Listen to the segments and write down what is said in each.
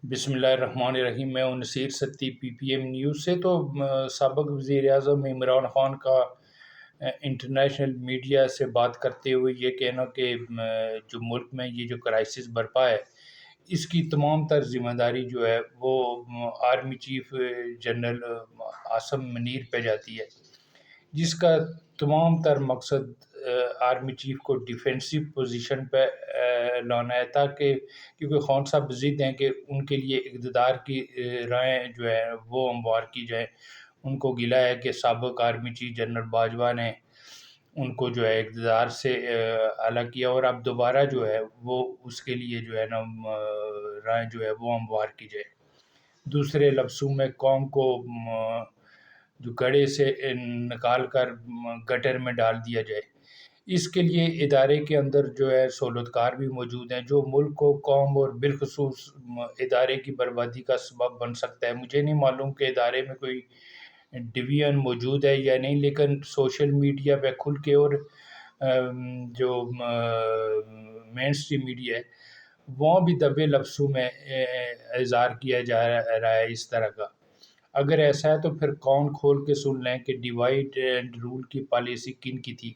بسم اللہ الرحمن الرحیم۔ میں ہوں نصیر ستی پی پی ایم نیوز سے۔ تو سابق وزیر اعظم عمران خان کا انٹرنیشنل میڈیا سے بات کرتے ہوئے یہ کہنا کہ جو ملک میں یہ جو کرائسس برپا ہے اس کی تمام تر ذمہ داری جو ہے وہ army chief general Asim Munir پہ جاتی ہے، جس کا تمام تر مقصد آرمی چیف کو ڈیفینسو پوزیشن پہ لانا ہے، تاکہ کیونکہ خان صاحب ضد ہیں کہ ان کے لیے اقتدار کی رائیں جو ہے وہ ہموار کی جائیں۔ ان کو گلہ ہے کہ سابق آرمی چیف جنرل باجوہ نے ان کو جو ہے اقتدار سے الگ کیا، اور اب دوبارہ جو ہے وہ اس کے لیے جو ہے نا رائیں جو ہے وہ ہموار کی جائے۔ دوسرے لفظوں میں قوم کو جو گڑھے سے نکال کر گٹر میں ڈال دیا جائے۔ اس کے لیے ادارے کے اندر جو ہے سہولتکار بھی موجود ہیں جو ملک کو، قوم اور بالخصوص ادارے کی بربادی کا سبب بن سکتا ہے۔ مجھے نہیں معلوم کہ ادارے میں کوئی ڈویژن موجود ہے یا نہیں، لیکن سوشل میڈیا پہ کھل کے اور جو مین سٹریم میڈیا ہے وہاں بھی دبے لفظوں میں اظہار کیا جا رہا ہے اس طرح کا۔ اگر ایسا ہے تو پھر کون کھول کے سن لیں کہ ڈیوائڈ اینڈ رول کی پالیسی کن کی تھی،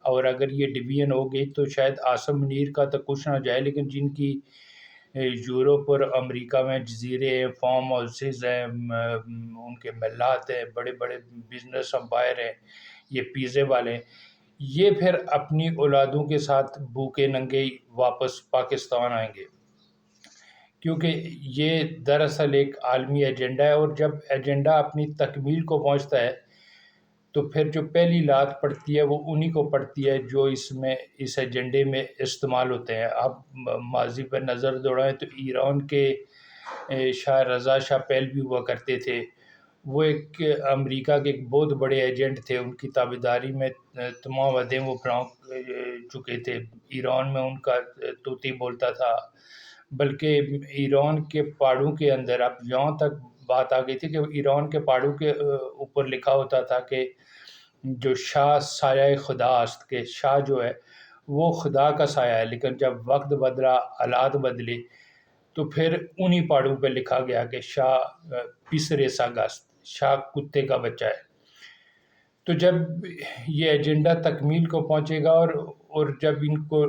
اور اگر یہ ڈویژن ہو گئی تو شاید عاصم منیر کا تو کچھ نہ جائے، لیکن جن کی یورپ اور امریکہ میں جزیرے ہیں، فارم ہاؤسز ہیں، ان کے محلات ہیں، بڑے بڑے بزنس امپائر ہیں، یہ پیزے والے ہیں، یہ پھر اپنی اولادوں کے ساتھ بھوکے ننگے واپس پاکستان آئیں گے، کیونکہ یہ دراصل ایک عالمی ایجنڈا ہے، اور جب ایجنڈا اپنی تکمیل کو پہنچتا ہے تو پھر جو پہلی لات پڑتی ہے وہ انہی کو پڑتی ہے جو اس ایجنڈے میں استعمال ہوتے ہیں۔ اب ماضی پر نظر دوڑائیں تو ایران کے شاہ رضا شاہ پہلوی ہوا کرتے تھے، وہ ایک امریکہ کے ایک بہت بڑے ایجنٹ تھے، ان کی تابعداری میں تمام عہدے وہ اپنا چکے تھے۔ ایران میں ان کا طوطی بولتا تھا، بلکہ ایران کے پہاڑوں کے اندر اب یہاں تک بات آ گئی تھی کہ ایران کے پہاڑوں کے اوپر لکھا ہوتا تھا کہ جو شاہ سایہ خدا است، کہ شاہ جو ہے وہ خدا کا سایہ ہے، لیکن جب وقت بدلا، حالات بدلے، تو پھر انہی پہاڑوں پہ لکھا گیا کہ شاہ پسرے سا گست، شاہ کتے کا بچہ ہے۔ تو جب یہ ایجنڈا تکمیل کو پہنچے گا اور جب ان کو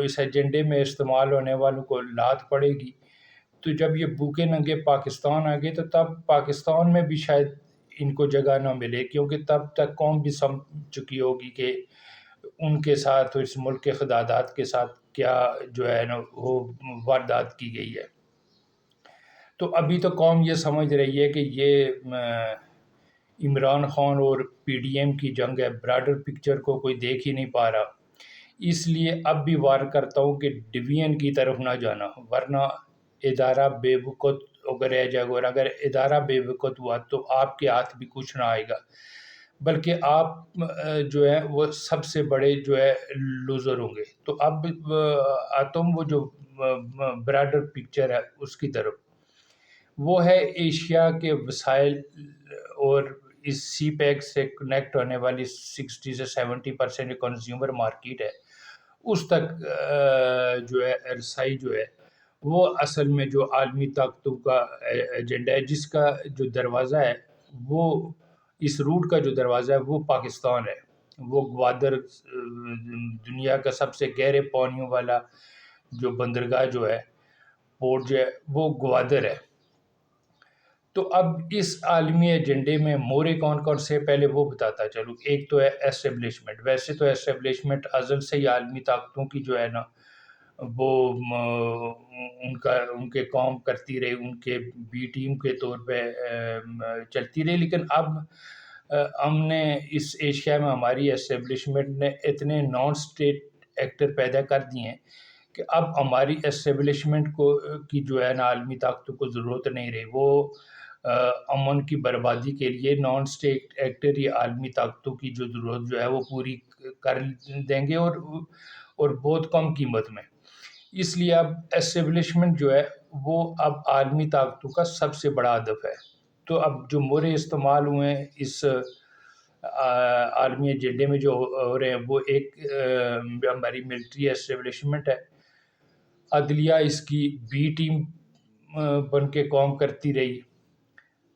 اس ایجنڈے میں استعمال ہونے والوں کو لات پڑے گی، تو جب یہ بھوکے ننگے پاکستان آ گئے تو تب پاکستان میں بھی شاید ان کو جگہ نہ ملے، کیونکہ تب تک قوم بھی سمجھ چکی ہوگی کہ ان کے ساتھ، اس ملک کے قیادات کے ساتھ کیا جو ہے نا وہ واردات کی گئی ہے۔ تو ابھی تو قوم یہ سمجھ رہی ہے کہ یہ عمران خان اور پی ڈی ایم کی جنگ ہے، براڈر پکچر کو کوئی دیکھ ہی نہیں پا رہا۔ اس لیے اب بھی وار کرتا ہوں کہ ڈویژن کی طرف نہ جانا، ورنہ ادارہ بے وقت رہ جائے گا، اور اگر ادارہ بے وقت ہوا تو آپ کے ہاتھ بھی کچھ نہ آئے گا، بلکہ آپ جو ہے وہ سب سے بڑے جو ہے لوزر ہوں گے۔ تو اب آتا ہوں وہ جو براڈر پکچر ہے اس کی طرف، وہ ہے ایشیا کے وسائل اور اس سی پیک سے کنیکٹ ہونے والی 60 سے 70% جو کنزیومر مارکیٹ ہے اس تک جو ہے رسائی جو ہے وہ اصل میں جو عالمی طاقتوں کا ایجنڈا ہے، جس کا جو دروازہ ہے وہ اس روٹ کا جو دروازہ ہے وہ پاکستان ہے۔ وہ گوادر دنیا کا سب سے گہرے پانیوں والا جو بندرگاہ جو ہے، پورٹ جو ہے وہ گوادر ہے۔ تو اب اس عالمی ایجنڈے میں مورے کون کون سے پہلے وہ بتاتا چلوں۔ ایک تو ہے ایسٹیبلشمنٹ، ویسے تو ایسٹیبلشمنٹ ازل سے ہی عالمی طاقتوں کی جو ہے نا وہ ان کے کام کرتی رہی، ان کے بی ٹیم کے طور پہ چلتی رہی، لیکن اب ہم نے اس ایشیا میں ہماری ایسٹیبلشمنٹ نے اتنے نان سٹیٹ ایکٹر پیدا کر دیے ہیں کہ اب ہماری ایسٹیبلشمنٹ کی جو ہے نا عالمی طاقتوں کو ضرورت نہیں رہی۔ وہ امن کی بربادی کے لیے نان سٹیٹ ایکٹر یا عالمی طاقتوں کی جو ضرورت جو ہے وہ پوری کر دیں گے، اور بہت کم قیمت میں۔ اس لیے اب ایسٹیبلشمنٹ جو ہے وہ اب عالمی طاقتوں کا سب سے بڑا ہدف ہے۔ تو اب جو مورے استعمال ہوئے ہیں اس عالمی ایجنڈے میں جو ہو رہے ہیں، وہ ایک ہماری ملٹری ایسٹیبلشمنٹ ہے، عدلیہ اس کی بی ٹیم بن کے کام کرتی رہی،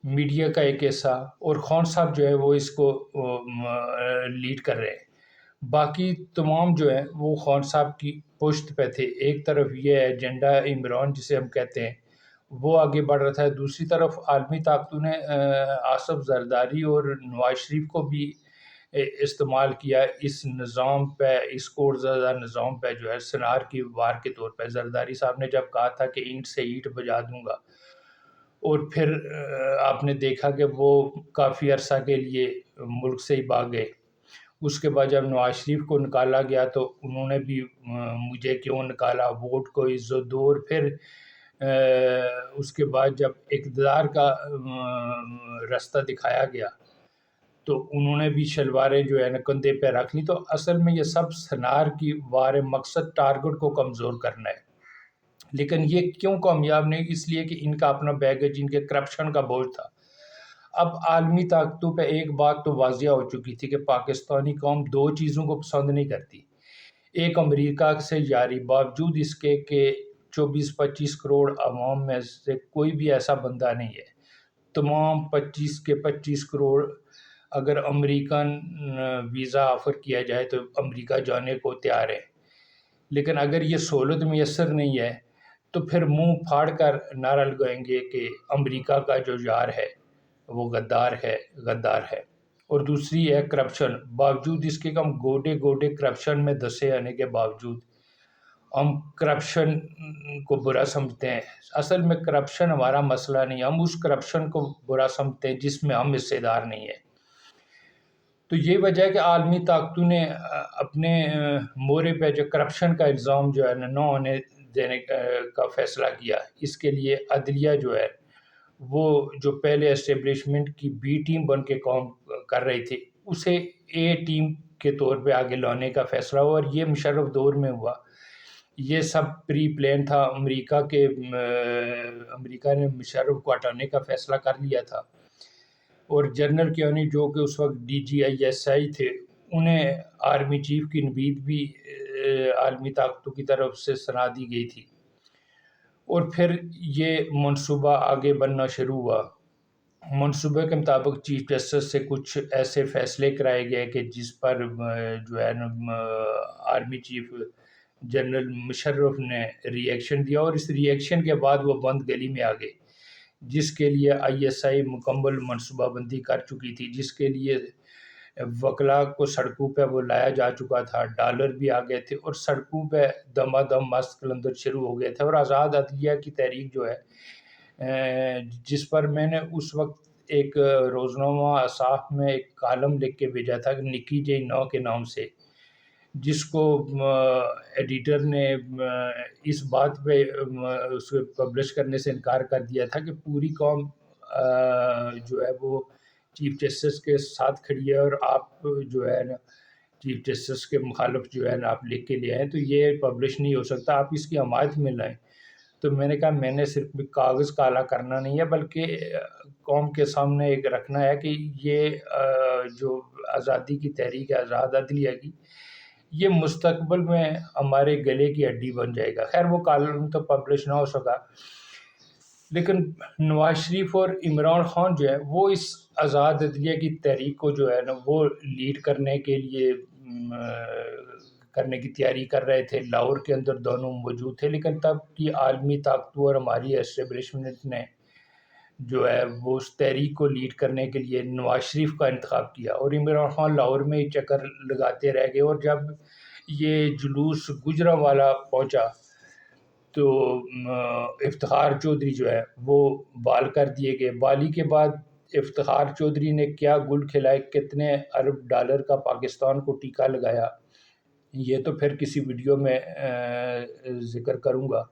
میڈیا کا ایک حصہ، اور خان صاحب جو ہے وہ اس کو لیڈ کر رہے ہیں۔ باقی تمام جو ہیں وہ خان صاحب کی پشت پہ تھے۔ ایک طرف یہ ایجنڈا عمران جسے ہم کہتے ہیں وہ آگے بڑھ رہا تھا، دوسری طرف عالمی طاقتوں نے آصف زرداری اور نواز شریف کو بھی استعمال کیا اس نظام پہ، اس کوٹ زدہ نظام پہ جو ہے سنار کی وار کے طور پہ۔ زرداری صاحب نے جب کہا تھا کہ اینٹ سے اینٹ بجا دوں گا، اور پھر آپ نے دیکھا کہ وہ کافی عرصہ کے لیے ملک سے ہی بھاگ گئے۔ اس کے بعد جب نواز شریف کو نکالا گیا تو انہوں نے بھی مجھے کیوں نکالا، ووٹ کو عزت دو، اور پھر اس کے بعد جب اقتدار کا راستہ دکھایا گیا تو انہوں نے بھی شلواریں جو ہے نا کندھے پہ رکھ لی۔ تو اصل میں یہ سب سنار کی وار مقصد ٹارگٹ کو کمزور کرنا ہے، لیکن یہ کیوں کامیاب نہیں؟ اس لیے کہ ان کا اپنا بیگیج، ان کے کرپشن کا بوجھ تھا۔ اب عالمی طاقتوں پہ ایک بات تو واضح ہو چکی تھی کہ پاکستانی قوم دو چیزوں کو پسند نہیں کرتی۔ ایک، امریکہ سے یاری، باوجود اس کے کہ 24-25 کروڑ عوام میں سے کوئی بھی ایسا بندہ نہیں ہے، تمام 25 کے 25 کروڑ اگر امریکن ویزا آفر کیا جائے تو امریکہ جانے کو تیار ہے، لیکن اگر یہ سہولت میسر نہیں ہے تو پھر منہ پھاڑ کر نعرہ لگائیں گے کہ امریکہ کا جو یار ہے وہ غدار ہے، غدار ہے۔ اور دوسری ہے کرپشن، باوجود اس کے کہ ہم گوڈے گوڈے کرپشن میں دسے آنے کے باوجود ہم کرپشن کو برا سمجھتے ہیں۔ اصل میں کرپشن ہمارا مسئلہ نہیں، ہم اس کرپشن کو برا سمجھتے ہیں جس میں ہم حصے دار نہیں ہیں۔ تو یہ وجہ ہے کہ عالمی طاقتوں نے اپنے مورے پہ جو کرپشن کا الزام جو ہے نہ ہونے دینے کا فیصلہ کیا۔ اس کے لیے عدلیہ جو ہے وہ جو پہلے اسٹیبلشمنٹ کی بی ٹیم بن کے کام کر رہی تھی اسے اے ٹیم کے طور پہ آگے لانے کا فیصلہ ہوا، اور یہ مشرف دور میں ہوا۔ یہ سب پری پلان تھا، امریکہ نے مشرف کو ہٹانے کا فیصلہ کر لیا تھا، اور جنرل کیانی جو کہ اس وقت DGISI تھے، انہیں آرمی چیف کی نوید بھی عالمی طاقتوں کی طرف سے سنا دی گئی تھی، اور پھر یہ منصوبہ آگے بننا شروع ہوا۔ منصوبے کے مطابق چیف جسٹس سے کچھ ایسے فیصلے کرائے گئے کہ جس پر جو ہے آرمی چیف جنرل مشرف نے ری ایکشن دیا، اور اس ری ایکشن کے بعد وہ بند گلی میں آ گئے، جس کے لیے ISI مکمل منصوبہ بندی کر چکی تھی، جس کے لیے وکلاء کو سڑکوں پہ وہ لایا جا چکا تھا، ڈالر بھی آ گئے تھے، اور سڑکوں پہ دما دم مست کلندر شروع ہو گئے تھے۔ اور آزاد عدلیہ کی تحریک جو ہے جس پر میں نے اس وقت ایک روزنامہ اصاف میں ایک کالم لکھ کے بھیجا تھا نکی جے نو کے نام سے، جس کو ایڈیٹر نے اس بات پہ اس کو پبلش کرنے سے انکار کر دیا تھا کہ پوری قوم جو ہے وہ چیف جسٹس کے ساتھ کھڑی ہے، اور آپ جو ہے نا چیف جسٹس کے مخالف جو ہے نا آپ لکھ کے لے آئیں تو یہ پبلش نہیں ہو سکتا، آپ اس کی حمایت میں لائیں۔ تو میں نے کہا میں نے صرف کاغذ کالا کرنا نہیں ہے، بلکہ قوم کے سامنے ایک رکھنا ہے کہ یہ جو آزادی کی تحریک ہے آزاد عدلیہ کی، یہ مستقبل میں ہمارے گلے کی ہڈی بن جائے گا۔ خیر وہ کالم تو پبلش نہ ہو سکا، لیکن نواز شریف اور عمران خان جو ہے وہ اس آزاد عدلیہ کی تحریک کو جو ہے نا وہ لیڈ کرنے کے لیے کرنے کی تیاری کر رہے تھے، لاہور کے اندر دونوں موجود تھے، لیکن تب کی عالمی طاقتوں اور ہماری اسٹیبلشمنٹ نے جو ہے وہ اس تحریک کو لیڈ کرنے کے لیے نواز شریف کا انتخاب کیا، اور عمران خان لاہور میں ہی چکر لگاتے رہ گئے۔ اور جب یہ جلوس گجرانوالہ پہنچا تو افتخار چودھری جو ہے وہ بال کر دیے گئے۔ بالی کے بعد افتخار چودھری نے کیا گل کھلائے، کتنے ارب ڈالر کا پاکستان کو ٹیکہ لگایا، یہ تو پھر کسی ویڈیو میں ذکر کروں گا۔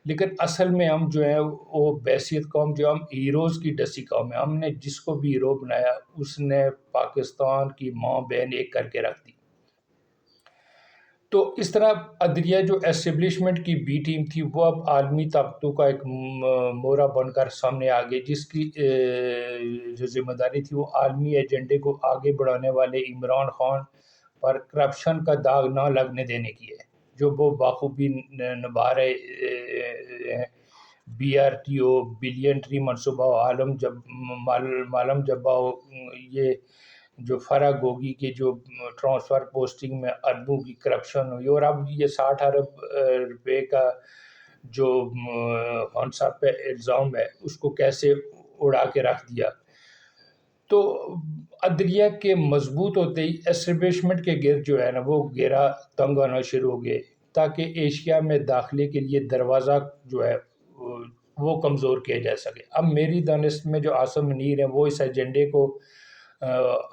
لیکن اصل میں ہم جو ہیں وہ بحیثیت قوم جو ہم ہیروز کی ڈسی قوم ہے، ہم نے جس کو بھی ہیرو بنایا اس نے پاکستان کی ماں بہن ایک کر کے رکھ دی۔ تو اس طرح عدلیہ جو اسٹیبلشمنٹ کی بی ٹیم تھی وہ اب عالمی طاقتوں کا ایک مورا بن کر سامنے آ گئی، جس کی جو ذمہ داری تھی وہ عالمی ایجنڈے کو آگے بڑھانے والے عمران خان پر کرپشن کا داغ نہ لگنے دینے کی ہے، جو وہ بخوبی نبھا رہے ہیں۔ BRTO بلین ٹری منصوبہ معلوم جبا یہ جو فرق ہوگی کہ جو ٹرانسفر پوسٹنگ میں اربوں کی کرپشن ہوئی، اور اب یہ 60 ارب روپے کا جو خان صاحب پہ الزام ہے اس کو کیسے اڑا کے رکھ دیا۔ تو عدلیہ کے مضبوط ہوتے ہی اسٹیبلشمنٹ کے گرد جو ہے نا وہ گھیرا تنگ ہونا شروع ہو گئے، تاکہ ایشیا میں داخلے کے لیے دروازہ جو ہے وہ کمزور کیا جا سکے۔ اب میری دانست میں جو عاصم منیر ہیں وہ اس ایجنڈے کو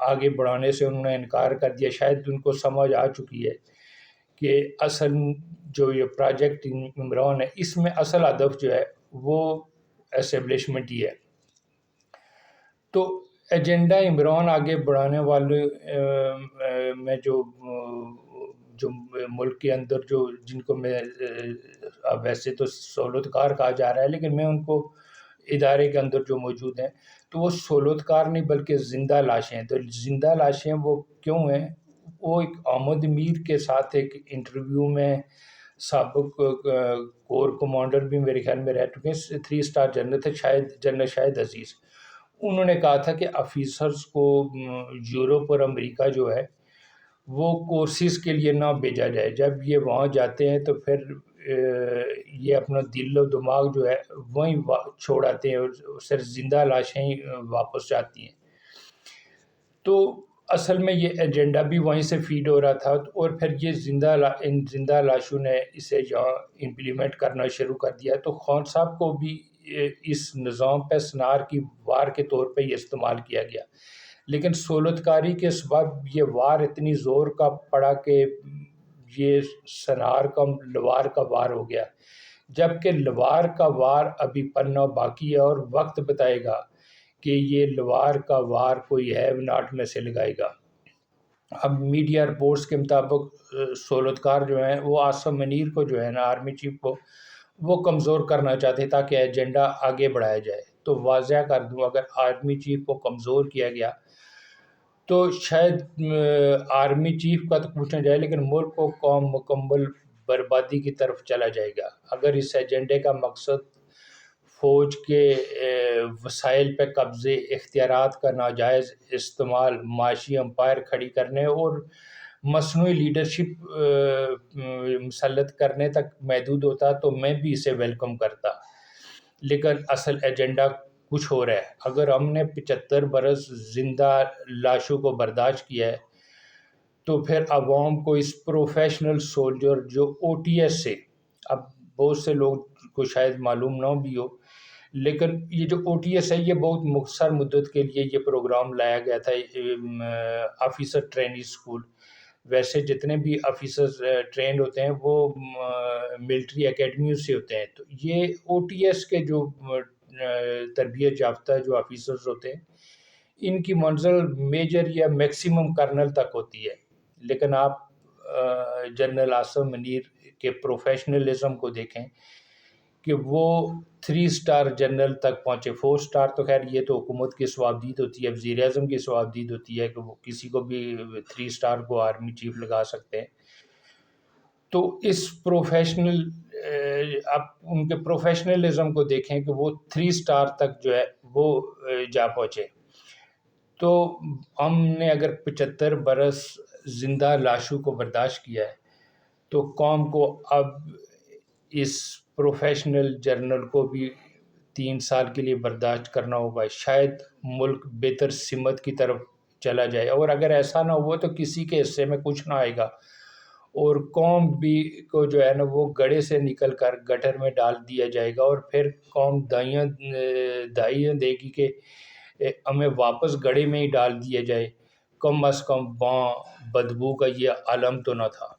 آگے بڑھانے سے انہوں نے انکار کر دیا۔ شاید ان کو سمجھ آ چکی ہے کہ اصل جو یہ پروجیکٹ عمران ہے اس میں اصل ہدف جو ہے وہ اسٹیبلشمنٹ ہی ہے۔ تو ایجنڈا عمران آگے بڑھانے والے میں جو ملک کے اندر جو جن کو میں ویسے تو سہولت کار کہا جا رہا ہے، لیکن میں ان کو ادارے کے اندر جو موجود ہیں تو وہ سہولت کار نہیں بلکہ زندہ لاشیں ہیں۔ تو زندہ لاشیں وہ کیوں ہیں؟ وہ ایک احمد میر کے ساتھ ایک انٹرویو میں سابق کور کمانڈر بھی میرے خیال میں رہ چکے ہیں، 3 اسٹار جنرل تھے، جنرل شاہد عزیز، انہوں نے کہا تھا کہ آفیسرز کو یورپ اور امریکہ جو ہے وہ کورسز کے لیے نہ بھیجا جائے۔ جب یہ وہاں جاتے ہیں تو پھر یہ اپنا دل و دماغ جو ہے وہیں چھوڑ آتے ہیں اور صرف زندہ لاشیں ہی واپس جاتی ہیں۔ تو اصل میں یہ ایجنڈا بھی وہیں سے فیڈ ہو رہا تھا، اور پھر یہ زندہ لاشوں نے اسے یہاں امپلیمنٹ کرنا شروع کر دیا۔ تو خان صاحب کو بھی اس نظام پہ سنار کی وار کے طور پہ یہ استعمال کیا گیا، لیکن سہولت کاری کے سبب یہ وار اتنی زور کا پڑا کہ یہ سنار کا لوار کا وار ہو گیا، جبکہ لوار کا وار ابھی پڑنا باقی ہے، اور وقت بتائے گا کہ یہ لوار کا وار کوئی ہیو ناٹ میں سے لگائے گا۔ اب میڈیا رپورٹس کے مطابق سہولت کار جو ہیں وہ عاصم منیر کو جو ہے نا آرمی چیف کو وہ کمزور کرنا چاہتے ہیں تاکہ ایجنڈا آگے بڑھایا جائے۔ تو واضح کر دوں، اگر آرمی چیف کو کمزور کیا گیا تو شاید آرمی چیف کا تو پوچھنا جائے لیکن ملک کو قوم مکمل بربادی کی طرف چلا جائے گا۔ اگر اس ایجنڈے کا مقصد فوج کے وسائل پہ قبضے، اختیارات کا ناجائز استعمال، معاشی امپائر کھڑی کرنے اور مصنوعی لیڈرشپ مسلط کرنے تک محدود ہوتا تو میں بھی اسے ویلکم کرتا، لیکن اصل ایجنڈا کچھ ہو رہا ہے۔ اگر ہم نے 75 برس زندہ لاشوں کو برداشت کیا ہے تو پھر عوام کو اس پروفیشنل سولجر جو OTS سے، اب بہت سے لوگ کو شاید معلوم نہ بھی ہو، لیکن یہ جو OTS ہے یہ بہت مختصر مدت کے لیے یہ پروگرام لایا گیا تھا، آفیسر ٹریننگ اسکول۔ ویسے جتنے بھی آفیسرز ٹرینڈ ہوتے ہیں وہ ملٹری اکیڈمیوں سے ہوتے ہیں، تو یہ OTS کے جو تربیت یافتہ جو آفیسرز ہوتے ہیں ان کی منزل میجر یا میکسیمم کرنل تک ہوتی ہے، لیکن آپ جنرل عاصم منیر کے پروفیشنلزم کو دیکھیں کہ وہ 3 اسٹار جنرل تک پہنچے۔ 4 اسٹار تو خیر یہ تو حکومت کی صوابدید ہوتی ہے، وزیر اعظم کی صوابدید ہوتی ہے کہ وہ کسی کو بھی 3 اسٹار کو آرمی چیف لگا سکتے ہیں۔ تو اس آپ ان کے پروفیشنلزم کو دیکھیں کہ وہ 3 اسٹار تک جو ہے وہ جا پہنچے۔ تو ہم نے اگر 75 برس زندہ لاشوں کو برداشت کیا ہے تو قوم کو اب اس پروفیشنل جرنل کو بھی 3 سال کے لیے برداشت کرنا ہوگا، شاید ملک بہتر سمت کی طرف چلا جائے، اور اگر ایسا نہ ہوا تو کسی کے حصے میں کچھ نہ آئے گا، اور قوم بھی کو جو ہے نا وہ گڑھے سے نکل کر گٹر میں ڈال دیا جائے گا، اور پھر قوم دائیاں دے گی کہ ہمیں واپس گڑھے میں ہی ڈال دیا جائے، کم از کم وہاں بدبو کا یہ عالم تو نہ تھا۔